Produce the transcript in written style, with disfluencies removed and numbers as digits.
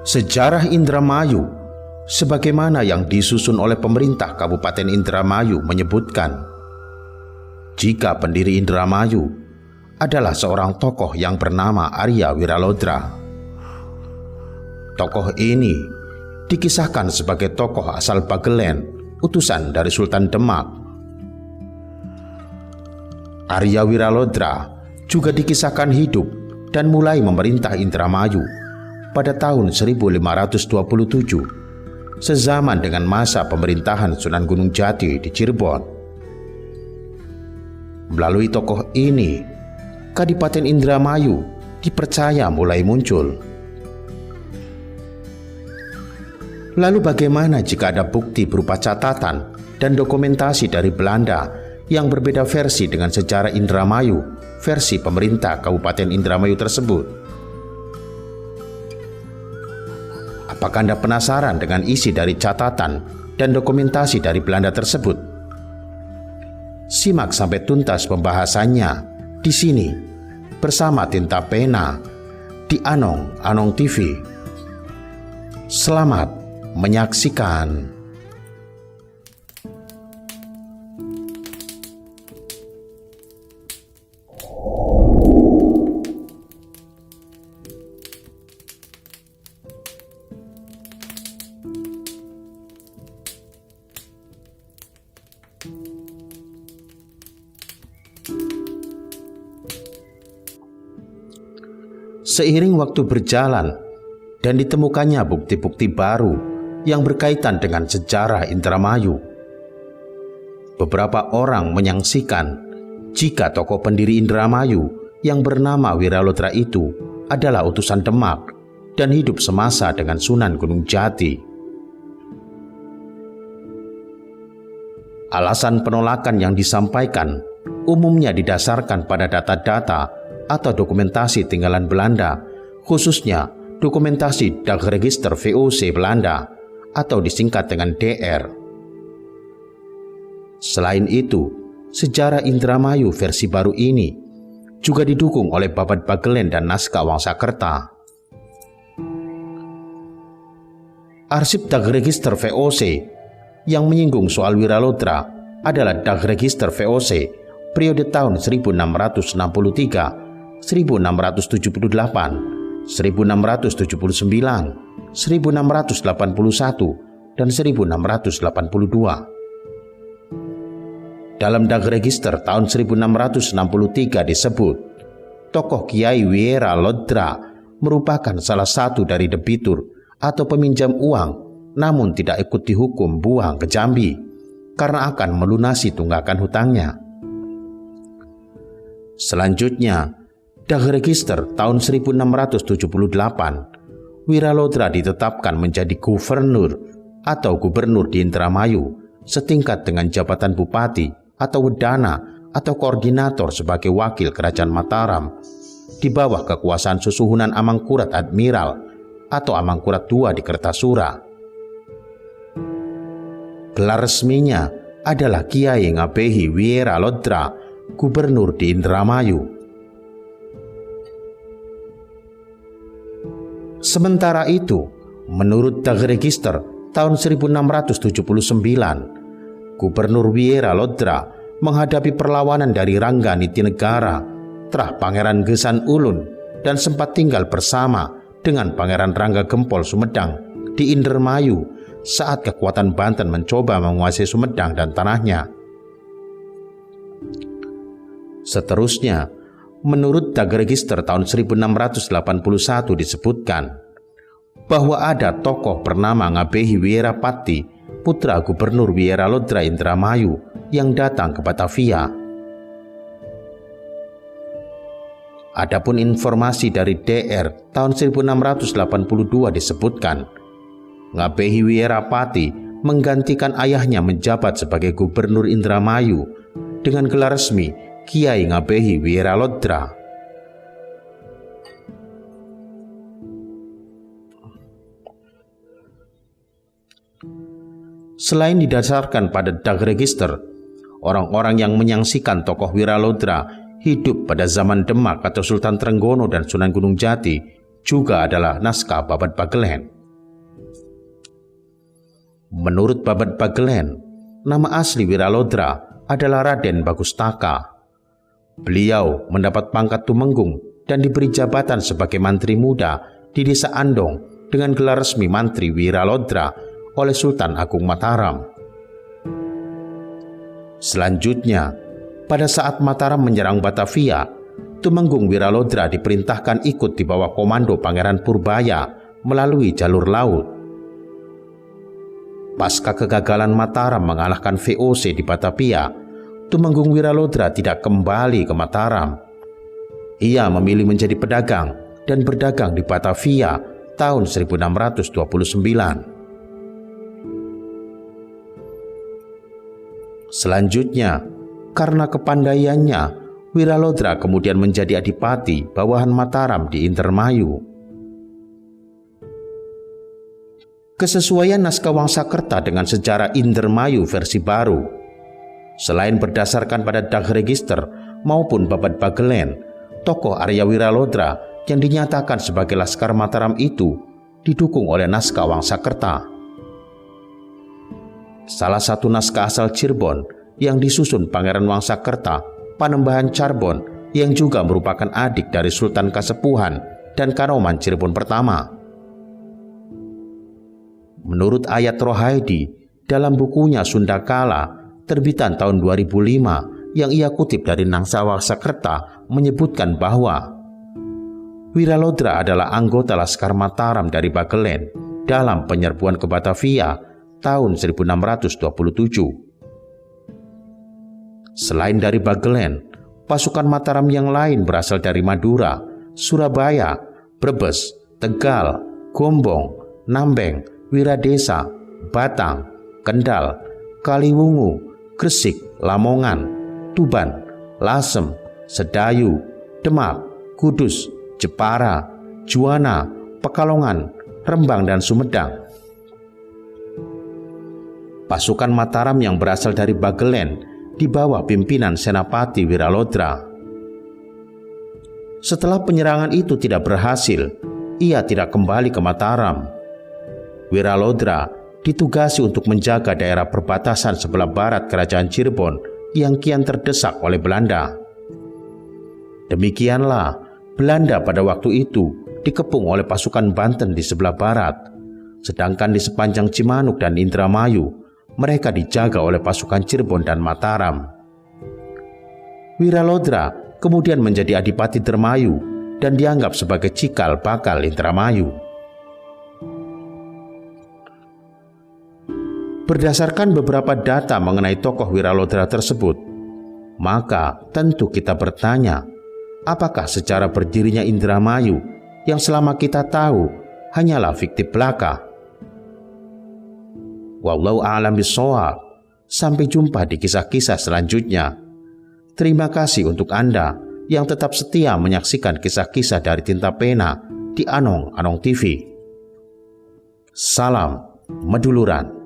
Sejarah Indramayu sebagaimana yang disusun oleh pemerintah Kabupaten Indramayu menyebutkan, jika pendiri Indramayu adalah seorang tokoh yang bernama Arya Wiralodra. Tokoh ini dikisahkan sebagai tokoh asal Bagelen, utusan dari Sultan Demak. Arya Wiralodra juga dikisahkan hidup dan mulai memerintah Indramayu pada tahun 1527, sezaman dengan masa pemerintahan Sunan Gunung Jati di Cirebon. Melalui tokoh ini, Kadipaten Indramayu dipercaya mulai muncul. Lalu bagaimana jika ada bukti berupa catatan dan dokumentasi dari Belanda yang berbeda versi dengan sejarah Indramayu versi pemerintah Kabupaten Indramayu tersebut? Apakah Anda penasaran dengan isi dari catatan dan dokumentasi dari Belanda tersebut? Simak sampai tuntas pembahasannya di sini bersama Tinta Pena di Anong TV. Selamat menyaksikan. Seiring waktu berjalan dan ditemukannya bukti-bukti baru yang berkaitan dengan sejarah Indramayu, beberapa orang menyaksikan jika tokoh pendiri Indramayu yang bernama Wiralodra itu adalah utusan Demak dan hidup semasa dengan Sunan Gunung Jati. Alasan penolakan yang disampaikan umumnya didasarkan pada data-data atau dokumentasi tinggalan Belanda, khususnya dokumentasi Dagregister VOC Belanda atau disingkat dengan DR. Selain itu, sejarah Indramayu versi baru ini juga didukung oleh Babat Bagelen dan naskah Wangsakerta. Arsip Dagregister VOC yang menyinggung soal Wiralodra adalah Dagregister VOC periode tahun 1663, 1678, 1679, 1681, dan 1682. Dalam Dagregister tahun 1663 disebut, tokoh Kiai Wiralodra merupakan salah satu dari debitur atau peminjam uang, namun tidak ikut dihukum buang ke Jambi karena akan melunasi tunggakan hutangnya. Selanjutnya, Dagregister tahun 1678, Wiralodra ditetapkan menjadi gubernur atau gubernur di Indramayu setingkat dengan jabatan bupati atau wedana atau koordinator sebagai wakil kerajaan Mataram di bawah kekuasaan Susuhunan Amangkurat Admiral atau Amangkurat II di Kertasura. Gelar resminya adalah Kiai Ngabehi Wiralodra, gubernur di Indramayu. Sementara itu, menurut Dagregister tahun 1679, Gubernur Wiralodra menghadapi perlawanan dari Rangga Nitinegara, Trah Pangeran Gesan Ulun, dan sempat tinggal bersama dengan Pangeran Rangga Gempol Sumedang di Indramayu saat kekuatan Banten mencoba menguasai Sumedang dan tanahnya. Seterusnya, menurut Dagregister tahun 1681 disebutkan bahwa ada tokoh bernama Ngabehi Wirapati, putra Gubernur Wiralodra Indramayu yang datang ke Batavia. Adapun informasi dari DR tahun 1682 disebutkan, Ngabehi Wirapati menggantikan ayahnya menjabat sebagai Gubernur Indramayu dengan gelar resmi Kiai Ngabehi Wiralodra. Selain didasarkan pada Dagregister, orang-orang yang menyaksikan tokoh Wiralodra hidup pada zaman Demak atau Sultan Trenggono dan Sunan Gunung Jati juga adalah naskah Babat Bagelen Menurut Babad Bagelen, nama asli Wiralodra adalah Raden Bagustaka. Beliau mendapat pangkat tumenggung dan diberi jabatan sebagai mantri muda di desa Andong dengan gelar resmi Mantri Wiralodra oleh Sultan Agung Mataram. Selanjutnya, pada saat Mataram menyerang Batavia, Tumenggung Wiralodra diperintahkan ikut di bawah komando Pangeran Purbaya melalui jalur laut. Pasca kegagalan Mataram mengalahkan VOC di Batavia, Tumenggung Wiralodra tidak kembali ke Mataram. Ia memilih menjadi pedagang dan berdagang di Batavia tahun 1629. Selanjutnya, karena kepandaiannya, Wiralodra kemudian menjadi adipati bawahan Mataram di Indramayu. Kesesuaian naskah Wangsakerta dengan sejarah Indramayu versi baru, selain berdasarkan pada Dagregister maupun Babad Bagelen, tokoh Arya Wiralodra yang dinyatakan sebagai Laskar Mataram itu didukung oleh naskah Wangsakerta. Salah satu naskah asal Cirebon yang disusun Pangeran Wangsakerta, Panembahan Charbon, yang juga merupakan adik dari Sultan Kasepuhan dan Kanoman Cirebon pertama. Menurut Ayat Rohaidi dalam bukunya Sundakala terbitan tahun 2005 yang ia kutip dari Nangsa Wangsakerta menyebutkan bahwa Wiralodra adalah anggota Laskar Mataram dari Bagelen dalam penyerbuan ke Batavia tahun 1627. Selain dari Bagelen, pasukan Mataram yang lain berasal dari Madura, Surabaya, Brebes, Tegal, Gombong, Nambeng, Wiradesa, Batang, Kendal, Kaliwungu, Gresik, Lamongan, Tuban, Lasem, Sedayu, Demak, Kudus, Jepara, Juwana, Pekalongan, Rembang, dan Sumedang. Pasukan Mataram yang berasal dari Bagelen di bawah pimpinan Senapati Wiralodra. Setelah penyerangan itu tidak berhasil, ia tidak kembali ke Mataram. Wiralodra ditugasi untuk menjaga daerah perbatasan sebelah barat Kerajaan Cirebon yang kian terdesak oleh Belanda. Demikianlah, Belanda pada waktu itu dikepung oleh pasukan Banten di sebelah barat, sedangkan di sepanjang Cimanuk dan Indramayu, mereka dijaga oleh pasukan Cirebon dan Mataram. Wiralodra kemudian menjadi Adipati Dermayu dan dianggap sebagai cikal bakal Indramayu. Berdasarkan beberapa data mengenai tokoh Wiralodra tersebut, maka tentu kita bertanya, apakah sejarah berdirinya Indramayu yang selama kita tahu hanyalah fiktif belaka? Wallahu a'lam bishawab. Sampai jumpa di kisah-kisah selanjutnya. Terima kasih untuk Anda yang tetap setia menyaksikan kisah-kisah dari Tinta Pena di Anong Anong TV. Salam Meduluran.